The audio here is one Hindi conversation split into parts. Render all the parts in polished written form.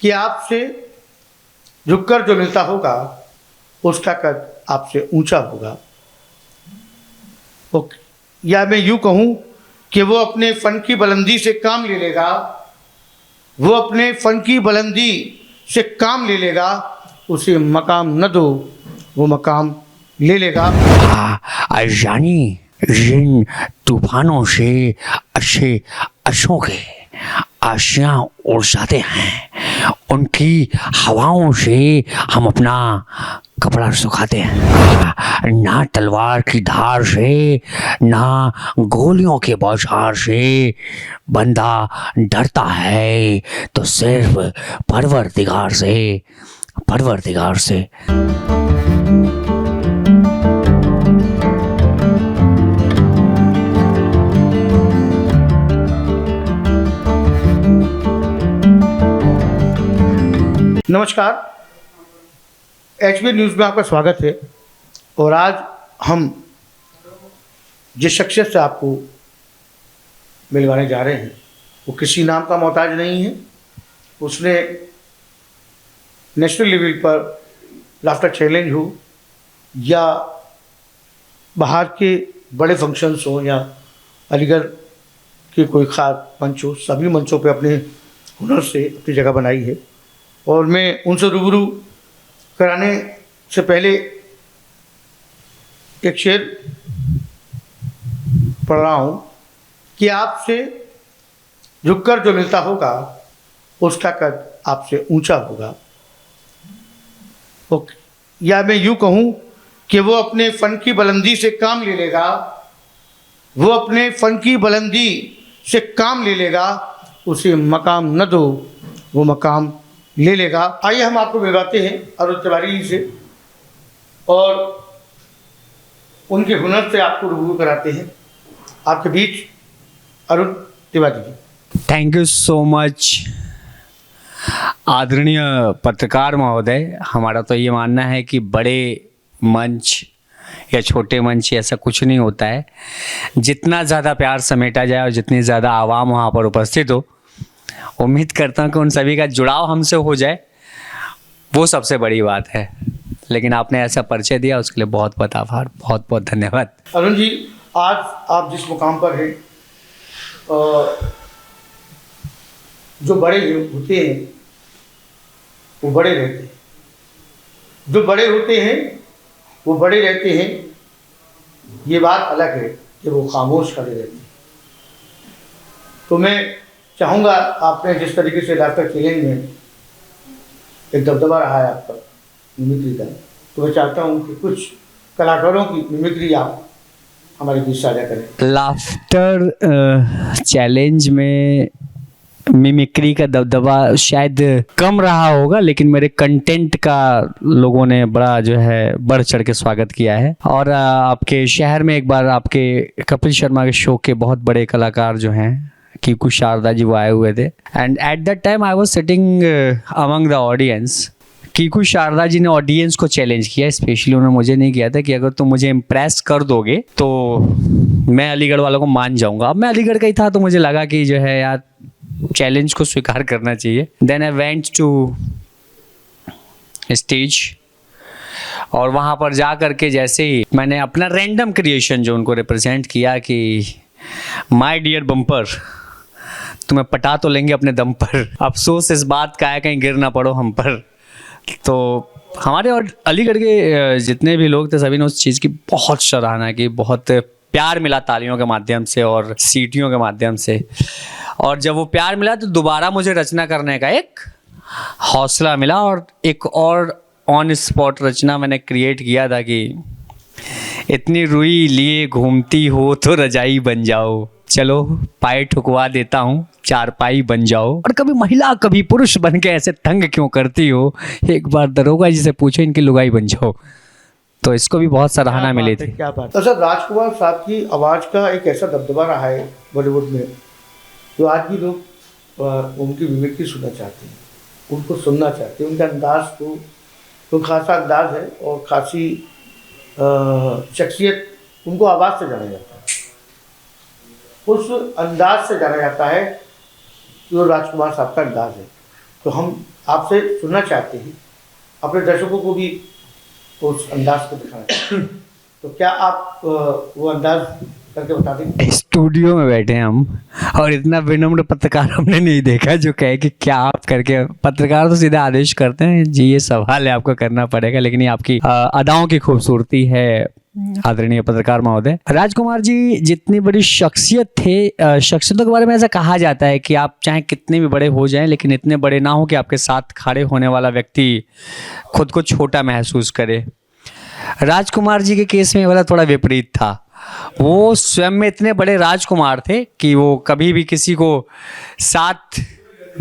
कि आपसे झुककर जो मिलता होगा उसका कद आपसे ऊंचा होगा। या मैं यूँ कहूँ कि वो अपने फ़न की बुलंदी से काम ले लेगा, वो अपने फ़न की बुलंदी से काम ले लेगा, उसे मकाम न दो वो मकाम ले लेगा। जानी जिन तूफानों से अच्छे अच्छों के आशियाँ उड़ जाते हैं, उनकी हवाओं से हम अपना कपड़ा सुखाते हैं। ना तलवार की धार से, ना गोलियों के बौछार से बंदा डरता है, तो सिर्फ परवरदिगार से, परवरदिगार से। नमस्कार, HB न्यूज़ में आपका स्वागत है। और आज हम जिस शख्सियत से आपको मिलवाने जा रहे हैं वो किसी नाम का मोहताज नहीं है। उसने नेशनल लेवल पर लाफ्टर चैलेंज हो या बाहर के बड़े फंक्शंस हो या अलीगढ़ के कोई ख़ास मंच हो, सभी मंचों पे अपने हुनर से अपनी जगह बनाई है। और मैं उनसे रूबरू कराने से पहले एक शेर पढ़ रहा हूँ कि आपसे झुककर जो मिलता होगा उसका कद आपसे ऊंचा होगा। या मैं यूँ कहूँ कि वो अपने फ़न की बुलंदी से काम ले लेगा, वो अपने फ़न की बुलंदी से काम ले लेगा, उसे मकाम न दो वो मकाम ले लेगा। आइए हम आपको मिलवाते हैं अरुण तिवारी जी से और उनके हुनर से आपको रूबरू कराते हैं। आपके बीच Arun Tiwari ji. Thank you so much आदरणीय पत्रकार महोदय। हमारा तो ये मानना है कि बड़े मंच या छोटे मंच ऐसा कुछ नहीं होता है। जितना ज़्यादा प्यार समेटा जाए और जितनी ज़्यादा आवाम वहाँ पर उपस्थित हो, उम्मीद करता हूँ कि उन सभी का जुड़ाव हमसे हो जाए, वो सबसे बड़ी बात है। लेकिन आपने ऐसा परिचय दिया उसके लिए बहुत बहुत आभार, बहुत बहुत धन्यवाद। अरुण जी, आज आप जिस मुकाम पर हैं, जो बड़े होते हैं वो बड़े रहते हैं, जो बड़े होते हैं वो बड़े रहते हैं। ये बात अलग है कि वो खामोश खड़े रहते हैं। तो मैं चाहूँगा, आपने जिस तरीके से लाफ्टर चैलेंज में एक दबदबा रहा है आपका मिमिक्री का, तो मैं चाहता हूँ कि कुछ कलाकारों की मिमिक्री आप हमारे बीच साझा करें। लाफ्टर चैलेंज में मिमिक्री का दबदबा शायद कम रहा होगा, लेकिन मेरे कंटेंट का लोगों ने बड़ा जो है बढ़ चढ़ के स्वागत किया है। और आपके शहर में एक बार आपके कपिल शर्मा के शो के बहुत बड़े कलाकार जो हैं कीकू शारदा जी, वो आए हुए थे। And at that time I was sitting among the audience. Kiku Sharda ji ने ऑडियंस को चैलेंज किया, स्पेशली उन्होंने मुझे नहीं किया था कि अगर तुम मुझे इम्प्रेस कर दोगे तो मैं अलीगढ़ वालों को मान जाऊंगा। अब मैं अलीगढ़ का ही था तो मुझे लगा कि जो है यार चैलेंज को स्वीकार करना चाहिए। Then I went to stage और वहाँ पर जा करके जैसे ही मैंने अपना रैंडम क्रिएशन जो उनको रिप्रेजेंट किया कि माय डियर बम्पर, तुम्हें पटा तो लेंगे अपने दम पर, अफसोस इस बात का है कहीं गिर ना पड़ो हम पर। तो हमारे और अलीगढ़ के जितने भी लोग थे सभी ने उस चीज़ की बहुत सराहना की, बहुत प्यार मिला तालियों के माध्यम से और सीटियों के माध्यम से। और जब वो प्यार मिला तो दोबारा मुझे रचना करने का एक हौसला मिला और एक और ऑन स्पॉट रचना मैंने क्रिएट किया था कि इतनी रुई लिए घूमती हो तो रजाई बन जाओ, चलो पाए ठुकवा देता हूँ चारपाई बन जाओ। और कभी महिला कभी पुरुष बन के ऐसे तंग क्यों करती हो, एक बार दरोगा जी से पूछो इनकी लुगाई बन जाओ। तो इसको भी बहुत सराहना मिली थी। क्या बात। तो सर, राजकुमार साहब की आवाज़ का एक ऐसा दबदबा रहा है बॉलीवुड में, जो आज भी लोग उनकी मिमिक्री सुनना चाहते हैं, उनको सुनना चाहते हैं। उनके अंदाज तो खासा अंदाज है और खासी शख्सियत, उनको आवाज़ से जाना जाता है, उस अंदाज से जाना जाता है जो राजकुमार साहब का अंदाज है। तो हम आपसे सुनना चाहते हैं, अपने दर्शकों को भी उस अंदाज को दिखाना चाहते हैं। तो क्या आप वो अंदाज करके बता देंगे? स्टूडियो में बैठे हैं हम, और इतना विनम्र पत्रकार हमने नहीं देखा जो कहे कि क्या आप करके। पत्रकार तो सीधे आदेश करते हैं, जी ये सवाल है आपको करना पड़ेगा, लेकिन ये आपकी अदाओं की खूबसूरती है आदरणीय पत्रकार महोदय। राजकुमार जी जितनी बड़ी शख्सियत थे, शख्सियतों के बारे में ऐसा कहा जाता है कि आप चाहे कितने भी बड़े हो जाएं, लेकिन इतने बड़े ना हो कि आपके साथ खड़े होने वाला व्यक्ति खुद को छोटा महसूस करे। राजकुमार जी के केस में वाला थोड़ा विपरीत था। वो स्वयं में इतने बड़े राजकुमार थे कि वो कभी भी किसी को साथ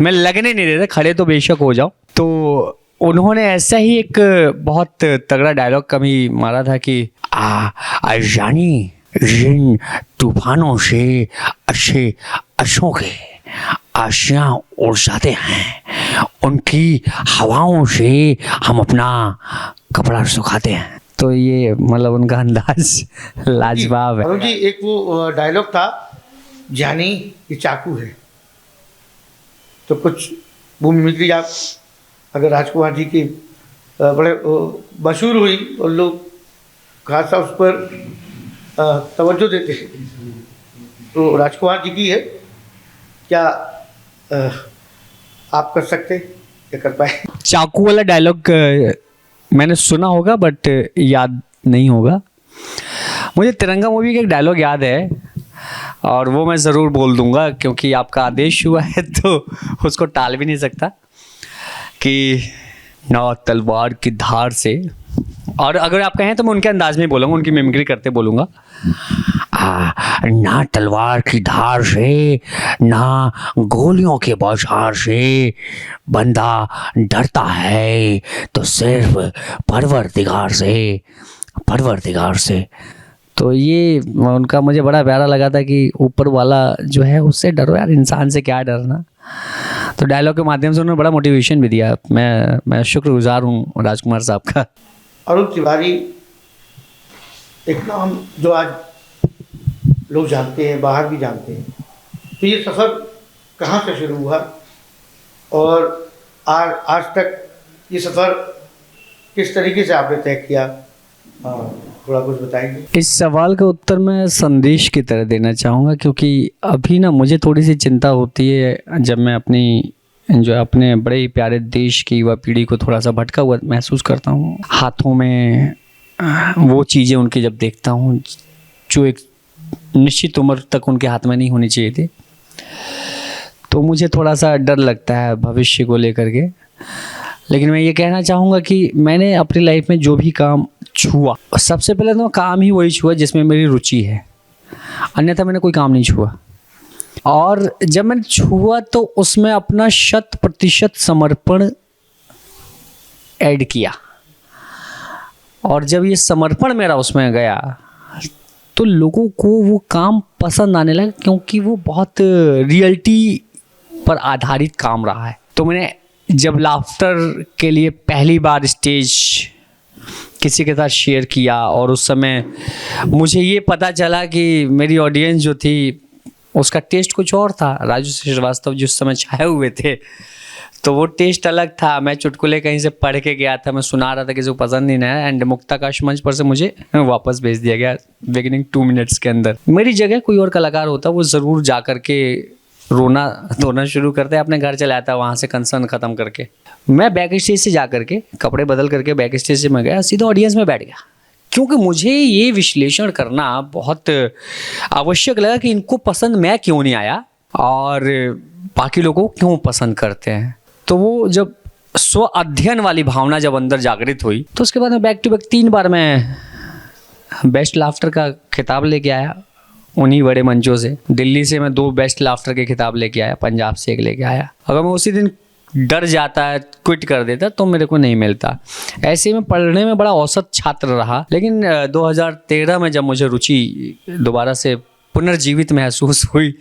में लगने नहीं देते, खड़े तो बेशक हो जाओ। तो उन्होंने ऐसा ही एक बहुत तगड़ा डायलॉग कभी मारा था कि जानी जिन तूफानों से अच्छे अच्छों के आशियाँ उड़ जाते हैं, उनकी हवाओं से हम अपना कपड़ा सुखाते हैं। तो ये मतलब उनका अंदाज लाजवाब है। अरुण जी, एक वो डायलॉग था, जानी ये चाकू है, तो कुछ वो मिमिक्री आप अगर राजकुमार जी की बड़े मशहूर हुई और लोग खासा उस पर तवज्जो देते हैं, तो राजकुमार जी की है, क्या आप कर सकते या कर पाए? चाकू वाला डायलॉग मैंने सुना होगा बट याद नहीं होगा। मुझे तिरंगा मूवी का एक डायलॉग याद है और वो मैं ज़रूर बोल दूंगा क्योंकि आपका आदेश हुआ है तो उसको टाल भी नहीं सकता कि ना तलवार की धार से, और अगर आप कहें तो मैं उनके अंदाज में बोलूँगा, उनकी मिमिक्री करते बोलूँगा, ना तलवार की धार से ना गोलियों के बौछार से बंदा डरता है तो सिर्फ परवरदिगार से। तो ये उनका मुझे बड़ा प्यारा लगा था कि ऊपर वाला जो है उससे डरो यार, इंसान से क्या डरना। तो डायलॉग के माध्यम से उन्होंने बड़ा मोटिवेशन भी दिया। मैं शुक्रगुजार हूँ राजकुमार साहब का। अरुण तिवारी एक नाम जो आज लोग जानते हैं, बाहर भी जानते हैं। तो ये सफ़र कहाँ से शुरू हुआ और आज तक ये सफ़र किस तरीके से आपने तय किया, थोड़ा कुछ बताएंगे? इस सवाल का उत्तर मैं संदेश की तरह देना चाहूँगा क्योंकि अभी ना मुझे थोड़ी सी चिंता होती है जब मैं अपने बड़े ही प्यारे देश की युवा पीढ़ी को थोड़ा सा भटका हुआ महसूस करता हूँ। हाथों में वो चीज़ें उनकी जब देखता हूँ जो एक निश्चित उम्र तक उनके हाथ में नहीं होनी चाहिए थी, तो मुझे थोड़ा सा डर लगता है भविष्य को लेकर के। लेकिन मैं ये कहना चाहूँगा कि मैंने अपनी लाइफ में जो भी काम छुआ, सबसे पहले तो काम ही वही छुआ जिसमें मेरी रुचि है, अन्यथा मैंने कोई काम नहीं छुआ। और जब मैंने छुआ तो उसमें अपना 100% समर्पण ऐड किया, और जब ये समर्पण मेरा उसमें गया तो लोगों को वो काम पसंद आने लगा क्योंकि वो बहुत रियलिटी पर आधारित काम रहा है। तो मैंने जब लाफ्टर के लिए पहली बार स्टेज किसी के साथ शेयर किया और उस समय मुझे ये पता चला कि मेरी ऑडियंस जो थी उसका टेस्ट कुछ और था। राजू श्रीवास्तव जिस समय छाए हुए थे तो वो टेस्ट अलग था। मैं चुटकुले कहीं से पढ़ के गया था, मैं सुना रहा था, किसी को पसंद नहीं आया एंड मुक्ताकाश मंच पर से मुझे वापस भेज दिया गया बिगिनिंग 2 मिनट्स के अंदर। मेरी जगह कोई और कलाकार होता वो ज़रूर जा कर के रोना धोना शुरू करते, अपने घर चला आता वहाँ से कंसर्न ख़त्म करके। मैं बैक स्टेज से जा करके कपड़े बदल करके बैक स्टेज से मैं गया, सीधा ऑडियंस में बैठ गया क्योंकि मुझे ये विश्लेषण करना बहुत आवश्यक लगा कि इनको पसंद मैं क्यों नहीं आया और बाकी लोगों को क्यों पसंद करते हैं। तो वो जब स्व अध्ययन वाली भावना जब अंदर जागृत हुई तो उसके बाद में बैक टू बैक 3 बार मैं बेस्ट लाफ्टर का खिताब लेके आया उन्हीं बड़े मंचों से। दिल्ली से मैं 2 बेस्ट लाफ्टर के खिताब लेके आया, पंजाब से 1 लेके आया। अगर मैं उसी दिन डर जाता है, क्विट कर देता तो मेरे को नहीं मिलता। ऐसे में पढ़ने में बड़ा औसत छात्र रहा, लेकिन 2013 में जब मुझे रुचि दोबारा से पुनर्जीवित महसूस हुई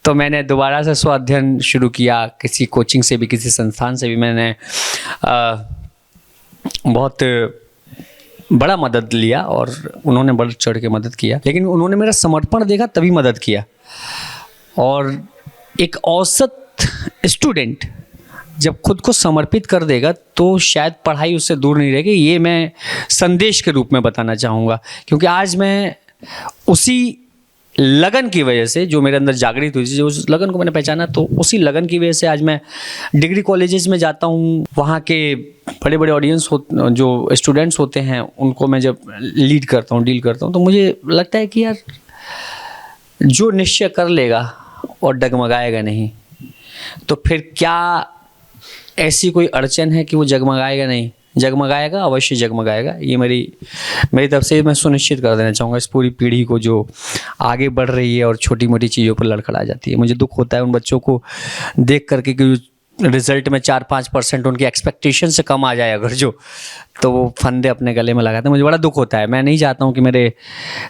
तो मैंने दोबारा से स्व अध्ययन शुरू किया। किसी कोचिंग से भी, किसी संस्थान से भी मैंने बहुत बड़ा मदद लिया और उन्होंने बढ़ चढ़ के मदद किया, लेकिन उन्होंने मेरा समर्पण देखा तभी मदद किया। और एक औसत स्टूडेंट जब खुद को समर्पित कर देगा तो शायद पढ़ाई उससे दूर नहीं रहेगी। ये मैं संदेश के रूप में बताना चाहूँगा, क्योंकि आज मैं उसी लगन की वजह से जो मेरे अंदर जागृत हुई, जो उस लगन को मैंने पहचाना, तो उसी लगन की वजह से आज मैं डिग्री कॉलेजेस में जाता हूँ। वहाँ के बड़े बड़े ऑडियंस जो स्टूडेंट्स होते हैं उनको मैं जब लीड करता हूँ, डील करता हूँ, तो मुझे लगता है कि यार जो निश्चय कर लेगा और डगमगाएगा नहीं, तो फिर क्या ऐसी कोई अड़चन है कि वो जगमगाएगा नहीं? जगमगाएगा, अवश्य जगमगाएगा। ये मेरी तरफ से मैं सुनिश्चित कर देना चाहूँगा इस पूरी पीढ़ी को जो आगे बढ़ रही है और छोटी मोटी चीज़ों पर लड़खड़ा जाती है। मुझे दुख होता है उन बच्चों को देख करके कि रिजल्ट में 4-5% उनकी एक्सपेक्टेशन से कम आ जाए अगर तो वो फंदे अपने गले में लगाते हैं। मुझे बड़ा दुख होता है। मैं नहीं चाहता हूँ कि मेरे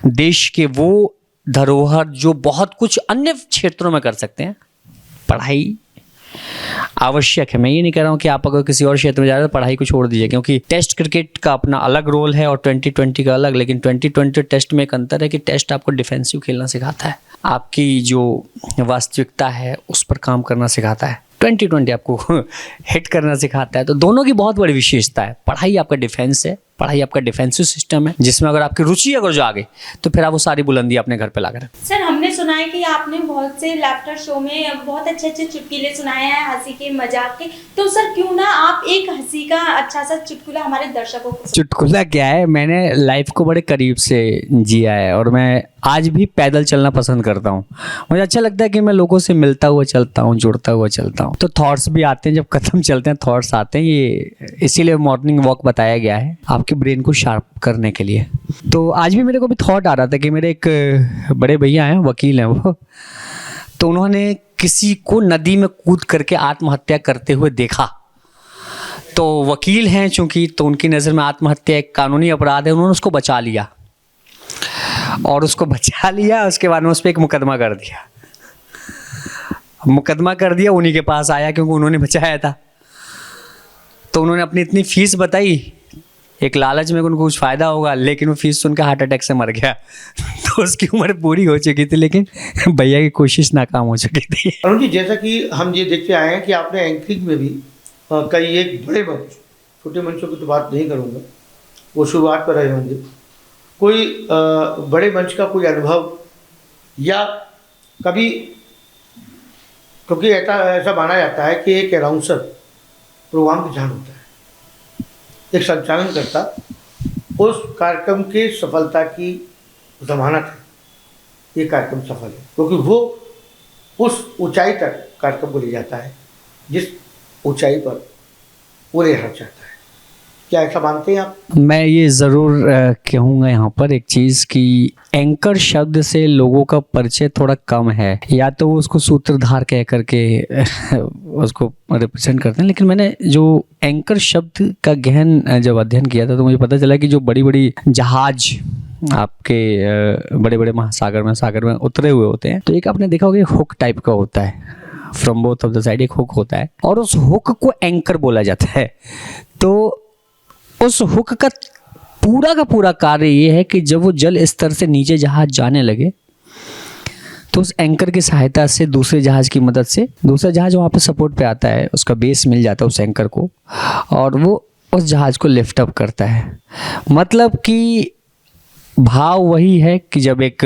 देश के वो धरोहर जो बहुत कुछ अन्य क्षेत्रों में कर सकते हैं, पढ़ाई आवश्यक है। मैं ये नहीं कह रहा हूँ कि आप अगर किसी और क्षेत्र में जा रहे हैं तो पढ़ाई को छोड़ दीजिए, क्योंकि टेस्ट क्रिकेट का अपना अलग रोल है और 2020 का अलग। लेकिन 2020 टेस्ट में एक अंतर है कि टेस्ट आपको डिफेंसिव खेलना सिखाता है, आपकी जो वास्तविकता है उस पर काम करना सिखाता है। 2020 आपको हिट करना सिखाता है। तो दोनों की बहुत बड़ी विशेषता है। पढ़ाई आपका डिफेंस है, पढ़ाई आपका डिफेंसिव सिस्टम है, जिसमें अगर आपकी रुचि अगर जो आ गई तो फिर आप वो सारी बुलंदी अपने घर पे ला कर। सर, हमने सुना है कि आपने बहुत से लाफ्टर शो में बहुत अच्छे अच्छे चुटकुले सुनाए हैं, हंसी के, मजाक के। तो सर क्यों ना आप एक हंसी का अच्छा सा चुटकुला हमारे दर्शकों को। चुटकुला क्या है, मैंने लाइफ को बड़े करीब से जिया है और मैं आज भी पैदल चलना पसंद करता हूँ। मुझे अच्छा लगता है कि मैं लोगों से मिलता हुआ चलता हूँ, जुड़ता हुआ चलता हूँ। तो थॉट्स भी आते हैं, जब कदम चलते हैं थॉट्स आते हैं। ये इसीलिए मॉर्निंग वॉक बताया गया है आपके ब्रेन को शार्प करने के लिए। तो आज भी मेरे को भी थॉट आ रहा था कि मेरे एक बड़े भैया हैं, वकील हैं वो, तो उन्होंने किसी को नदी में कूद करके आत्महत्या करते हुए देखा। तो वकील हैं चूंकि, तो उनकी नज़र में आत्महत्या एक कानूनी अपराध है। उन्होंने उसको बचा लिया और उसको बचा लिया, उसके बाद में उस पर एक मुकदमा कर दिया। मुकदमा कर दिया, उन्हीं के पास आया क्योंकि उन्होंने बचाया था। तो उन्होंने अपनी इतनी फीस बताई, एक लालच में उनको कुछ फ़ायदा होगा, लेकिन वो फीस सुन के हार्ट अटैक से मर गया। तो उसकी उम्र पूरी हो चुकी थी, लेकिन भैया की कोशिश नाकाम हो चुकी थी। अरुण जी, जैसा कि हम ये देखते आए हैं कि आपने एंकरिंग में भी कई एक बड़े मंच, छोटे मंचों की तो बात नहीं करूँगा, वो शुरुआत पर रहे होंगे। कोई बड़े मंच का कोई अनुभव या कभी, क्योंकि ऐसा माना जाता है कि एक अनाउंसर प्रोग्राम की जान होता है, एक संचालन करता उस कार्यक्रम के सफलता की जमानत है। ये कार्यक्रम सफल है क्योंकि वो उस ऊंचाई तक कार्यक्रम को ले जाता है जिस ऊंचाई पर वो रहना चाहता है। क्या ऐसा मानते हैं आप? मैं ये ज़रूर कहूँगा यहाँ पर एक चीज़ कि एंकर शब्द से लोगों का परिचय थोड़ा कम है, या तो वो उसको सूत्रधार कह करके उसको रिप्रेजेंट करते हैं। लेकिन मैंने जो एंकर शब्द का गहन जब अध्ययन किया था तो मुझे पता चला कि जो बड़ी बड़ी जहाज आपके बड़े बड़े महासागर में, सागर में उतरे हुए होते हैं, तो एक आपने देखा होगा हुक टाइप का होता है, from both of the side एक हुक होता है, और उस हुक को एंकर बोला जाता है। तो उस हुक का पूरा कार्य ये है कि जब वो जल स्तर से नीचे जहाज जाने लगे तो उस एंकर की सहायता से दूसरे जहाज की मदद से दूसरा जहाज वहाँ पे सपोर्ट पे आता है, उसका बेस मिल जाता है उस एंकर को, और वो उस जहाज को लिफ्ट अप करता है। मतलब कि भाव वही है कि जब एक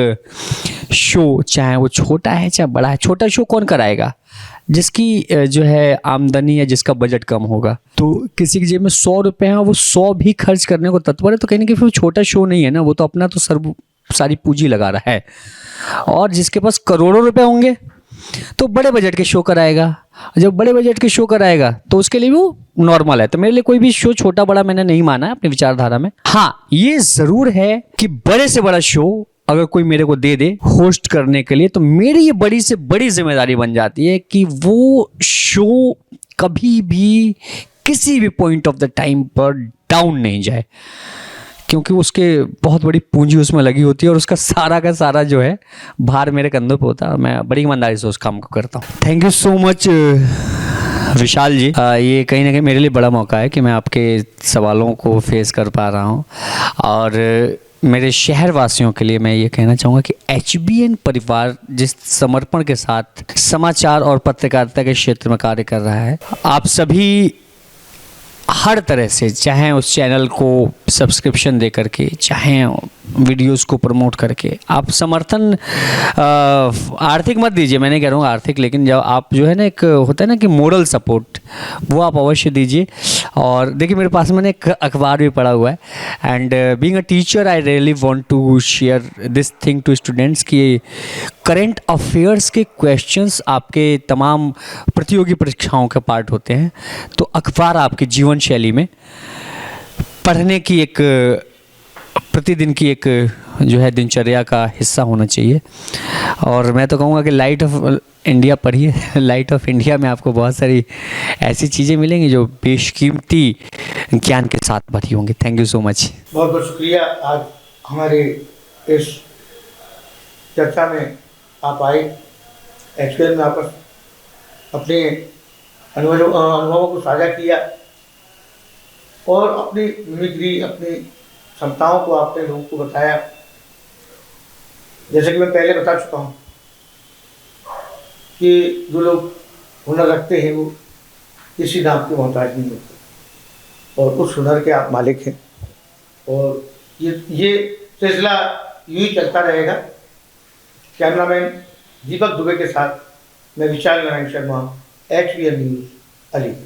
शो, चाहे वो छोटा है चाहे बड़ा है, छोटा शो कौन कराएगा? जिसकी जो है आमदनी या जिसका बजट कम होगा। तो किसी की जेब में 100 रुपये हैं, वो 100 भी खर्च करने को तत्पर है, तो कहीं ना कहीं फिर छोटा शो नहीं है ना, वो तो अपना तो सारी पूंजी लगा रहा है। और जिसके पास करोड़ों रुपए होंगे तो बड़े बजट के शो कराएगा। जब बड़े बजट के शो कराएगा तो उसके लिए वो नॉर्मल है। तो मेरे लिए कोई भी शो छोटा बड़ा मैंने नहीं माना है अपनी विचारधारा में। हाँ, ये जरूर है कि बड़े से बड़ा शो अगर कोई मेरे को दे दे होस्ट करने के लिए, तो मेरी ये बड़ी से बड़ी जिम्मेदारी बन जाती है कि वो शो कभी भी किसी भी पॉइंट ऑफ द टाइम पर डाउन नहीं जाए, क्योंकि उसके बहुत बड़ी पूंजी उसमें लगी होती है और उसका सारा का सारा जो है भार मेरे कंधों पे होता है। मैं बड़ी ईमानदारी से उस काम को करता हूँ। थैंक यू सो मच विशाल जी। ये कहीं ना कहीं मेरे लिए बड़ा मौका है कि मैं आपके सवालों को फेस कर पा रहा हूँ। और मेरे शहरवासियों के लिए मैं ये कहना चाहूँगा कि HBN परिवार जिस समर्पण के साथ समाचार और पत्रकारिता के क्षेत्र में कार्य कर रहा है, आप सभी हर तरह से, चाहे उस चैनल को सब्सक्रिप्शन दे करके, चाहे वीडियोस को प्रमोट करके, आप समर्थन आर्थिक मत दीजिए, मैं नहीं कह रहा हूँ आर्थिक, लेकिन जब आप जो है ना, एक होता है ना कि मोरल सपोर्ट, वो आप अवश्य दीजिए। और देखिए मेरे पास मैंने एक अखबार भी पढ़ा हुआ है, and being a teacher I really want to share this thing to students कि करंट अफेयर्स के क्वेश्चंस आपके तमाम प्रतियोगी परीक्षाओं के पार्ट होते हैं, तो अखबार आपकी जीवन शैली में पढ़ने की एक प्रतिदिन की एक जो है दिनचर्या का हिस्सा होना चाहिए। और मैं तो कहूँगा कि लाइट ऑफ इंडिया पढ़िए। लाइट ऑफ इंडिया में आपको बहुत सारी ऐसी चीज़ें मिलेंगी जो बेशकीमती ज्ञान के साथ भरी होंगी। Thank you so much. बहुत बहुत शुक्रिया, आज हमारे इस चर्चा में आप आए, HBN में आप अपने अनुभवों को साझा किया और अपनी मिमिक्री, अपनी क्षमताओं को आपने लोगों को बताया। जैसे कि मैं पहले बता चुका हूँ कि जो लोग हुनर रखते हैं वो किसी नाम के मोहताज नहीं होते और उस हुनर के आप मालिक हैं। और ये सिलसिला यूँ ही चलता रहेगा। कैमरामैन दीपक दुबे के साथ मैं विशाल नारायण शर्मा, HBN न्यूज़, अलीगढ़।